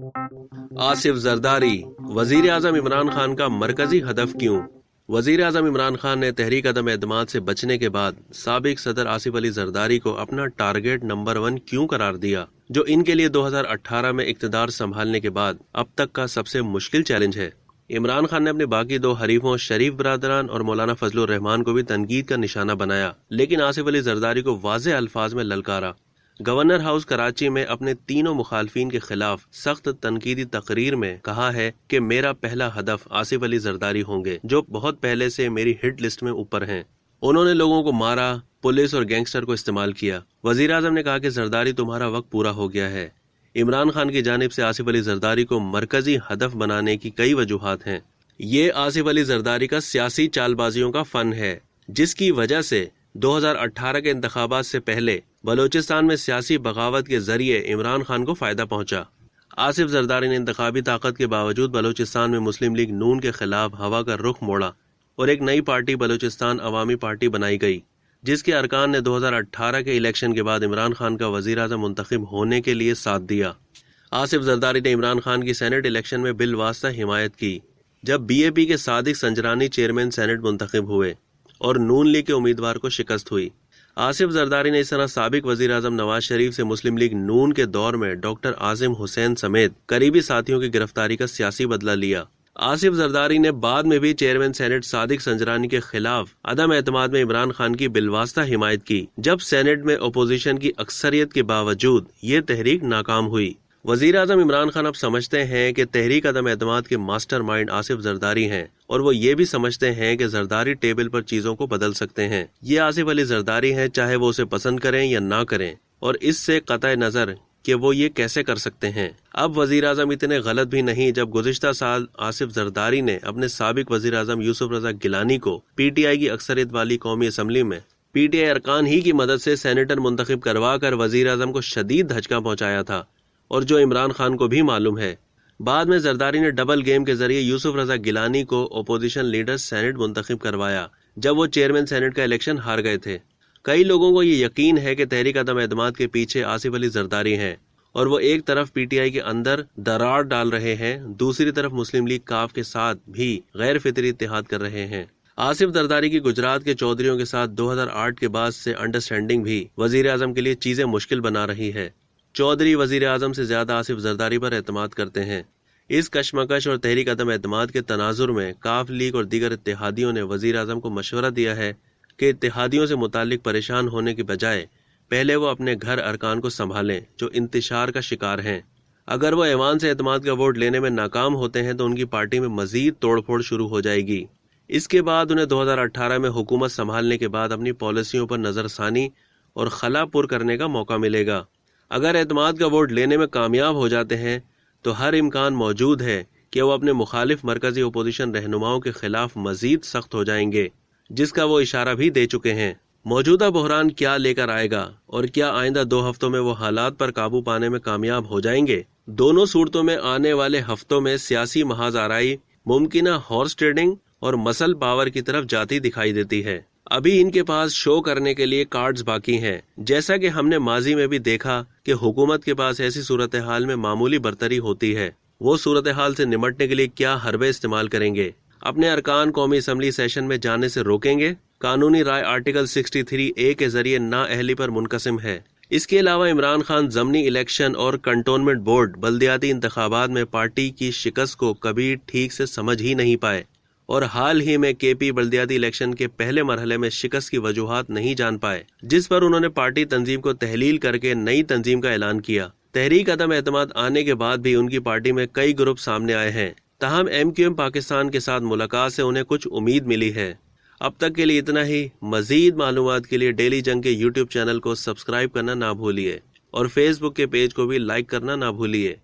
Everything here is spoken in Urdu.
آصف زرداری، وزیر اعظم عمران خان کا مرکزی ہدف کیوں؟ وزیر اعظم عمران خان نے تحریک عدم اعتماد سے بچنے کے بعد سابق صدر آصف علی زرداری کو اپنا ٹارگٹ نمبر 1 کیوں قرار دیا، جو ان کے لیے 2018 میں اقتدار سنبھالنے کے بعد اب تک کا سب سے مشکل چیلنج ہے؟ عمران خان نے اپنے باقی 2 حریفوں شریف برادران اور مولانا فضل الرحمان کو بھی تنقید کا نشانہ بنایا، لیکن آصف علی زرداری کو واضح الفاظ میں للکارا۔ گورنر ہاؤس کراچی میں اپنے تینوں مخالفین کے خلاف سخت تنقیدی تقریر میں کہا ہے کہ میرا پہلا ہدف آصف علی زرداری ہوں گے، جو بہت پہلے سے میری ہٹ لسٹ میں اوپر ہیں۔ انہوں نے لوگوں کو مارا، پولیس اور گینگسٹر کو استعمال کیا۔ وزیر اعظم نے کہا کہ زرداری تمہارا وقت پورا ہو گیا ہے۔ عمران خان کی جانب سے آصف علی زرداری کو مرکزی ہدف بنانے کی کئی وجوہات ہیں۔ یہ آصف علی زرداری کا سیاسی چال بازیوں کا فن ہے، جس کی وجہ سے 2018 کے انتخابات سے پہلے بلوچستان میں سیاسی بغاوت کے ذریعے عمران خان کو فائدہ پہنچا۔ آصف زرداری نے انتخابی طاقت کے باوجود بلوچستان میں مسلم لیگ نون کے خلاف ہوا کا رخ موڑا اور ایک نئی پارٹی بلوچستان عوامی پارٹی بنائی گئی، جس کے ارکان نے 2018 کے الیکشن کے بعد عمران خان کا وزیر اعظم منتخب ہونے کے لیے ساتھ دیا۔ آصف زرداری نے عمران خان کی سینٹ الیکشن میں بالواسطہ حمایت کی، جب بی اے پی کے صادق سنجرانی چیئرمین سینٹ منتخب ہوئے اور نون لیگ کے امیدوار کو شکست ہوئی۔ آصف زرداری نے اس طرح سابق وزیر اعظم نواز شریف سے مسلم لیگ نون کے دور میں ڈاکٹر عاصم حسین سمیت قریبی ساتھیوں کی گرفتاری کا سیاسی بدلہ لیا۔ آصف زرداری نے بعد میں بھی چیئرمین سینٹ صادق سنجرانی کے خلاف عدم اعتماد میں عمران خان کی بالواسطہ حمایت کی، جب سینٹ میں اپوزیشن کی اکثریت کے باوجود یہ تحریک ناکام ہوئی۔ وزیر اعظم عمران خان اب سمجھتے ہیں کہ تحریک عدم اعتماد کے ماسٹر مائنڈ آصف زرداری ہیں، اور وہ یہ بھی سمجھتے ہیں کہ زرداری ٹیبل پر چیزوں کو بدل سکتے ہیں۔ یہ آصف علی زرداری ہیں، چاہے وہ اسے پسند کریں یا نہ کریں، اور اس سے قطع نظر کہ وہ یہ کیسے کر سکتے ہیں۔ اب وزیر اعظم اتنے غلط بھی نہیں جب گزشتہ سال آصف زرداری نے اپنے سابق وزیر اعظم یوسف رضا گیلانی کو پی ٹی آئی کی اکثریت والی قومی اسمبلی میں پی ٹی آئی ارکان ہی کی مدد سے سینیٹر منتخب کروا کر وزیر اعظم کو شدید دھچکا پہنچایا تھا، اور جو عمران خان کو بھی معلوم ہے۔ بعد میں زرداری نے ڈبل گیم کے ذریعے یوسف رضا گیلانی کو اپوزیشن لیڈر سینٹ منتخب کروایا، جب وہ چیئرمین سینٹ کا الیکشن ہار گئے تھے۔ کئی لوگوں کو یہ یقین ہے کہ تحریک عدم اعتماد کے پیچھے آصف علی زرداری ہیں، اور وہ ایک طرف پی ٹی آئی کے اندر درار ڈال رہے ہیں، دوسری طرف مسلم لیگ کاف کے ساتھ بھی غیر فطری اتحاد کر رہے ہیں۔ آصف زرداری کی گجرات کے چودھریوں کے ساتھ 2008 کے بعد سے انڈرسٹینڈنگ بھی وزیر اعظم کے لیے چیزیں مشکل بنا رہی ہے۔ چودھری وزیر اعظم سے زیادہ آصف زرداری پر اعتماد کرتے ہیں۔ اس کشمکش اور تحریک عدم اعتماد کے تناظر میں کاف لیگ اور دیگر اتحادیوں نے وزیر اعظم کو مشورہ دیا ہے کہ اتحادیوں سے متعلق پریشان ہونے کی بجائے پہلے وہ اپنے گھر ارکان کو سنبھالیں جو انتشار کا شکار ہیں۔ اگر وہ ایوان سے اعتماد کا ووٹ لینے میں ناکام ہوتے ہیں تو ان کی پارٹی میں مزید توڑ پھوڑ شروع ہو جائے گی۔ اس کے بعد انہیں 2018 میں حکومت سنبھالنے کے بعد اپنی پالیسیوں پر نظر ثانی اور خلا پر کرنے کا موقع ملے گا۔ اگر اعتماد کا ووٹ لینے میں کامیاب ہو جاتے ہیں تو ہر امکان موجود ہے کہ وہ اپنے مخالف مرکزی اپوزیشن رہنماؤں کے خلاف مزید سخت ہو جائیں گے، جس کا وہ اشارہ بھی دے چکے ہیں۔ موجودہ بحران کیا لے کر آئے گا، اور کیا آئندہ 2 ہفتوں میں وہ حالات پر قابو پانے میں کامیاب ہو جائیں گے؟ دونوں صورتوں میں آنے والے ہفتوں میں سیاسی محاذ آرائی ممکنہ ہارس ٹریڈنگ اور مسل پاور کی طرف جاتی دکھائی دیتی ہے۔ ابھی ان کے پاس شو کرنے کے لیے کارڈز باقی ہیں، جیسا کہ ہم نے ماضی میں بھی دیکھا کہ حکومت کے پاس ایسی صورتحال میں معمولی برتری ہوتی ہے۔ وہ صورتحال سے نمٹنے کے لیے کیا حربے استعمال کریں گے؟ اپنے ارکان قومی اسمبلی سیشن میں جانے سے روکیں گے؟ قانونی رائے آرٹیکل 63A کے ذریعے نااہلی پر منقسم ہے۔ اس کے علاوہ عمران خان ضمنی الیکشن اور کنٹونمنٹ بورڈ بلدیاتی انتخابات میں پارٹی کی شکست کو کبھی ٹھیک سے سمجھ ہی نہیں پائے، اور حال ہی میں کے پی بلدیاتی الیکشن کے پہلے مرحلے میں شکست کی وجوہات نہیں جان پائے، جس پر انہوں نے پارٹی تنظیم کو تحلیل کر کے نئی تنظیم کا اعلان کیا۔ تحریک عدم اعتماد آنے کے بعد بھی ان کی پارٹی میں کئی گروپ سامنے آئے ہیں، تاہم MQM پاکستان کے ساتھ ملاقات سے انہیں کچھ امید ملی ہے۔ اب تک کے لیے اتنا ہی۔ مزید معلومات کے لیے ڈیلی جنگ کے YouTube چینل کو سبسکرائب کرنا نہ بھولیے، اور Facebook کے پیج کو بھی لائک کرنا نہ بھولیے۔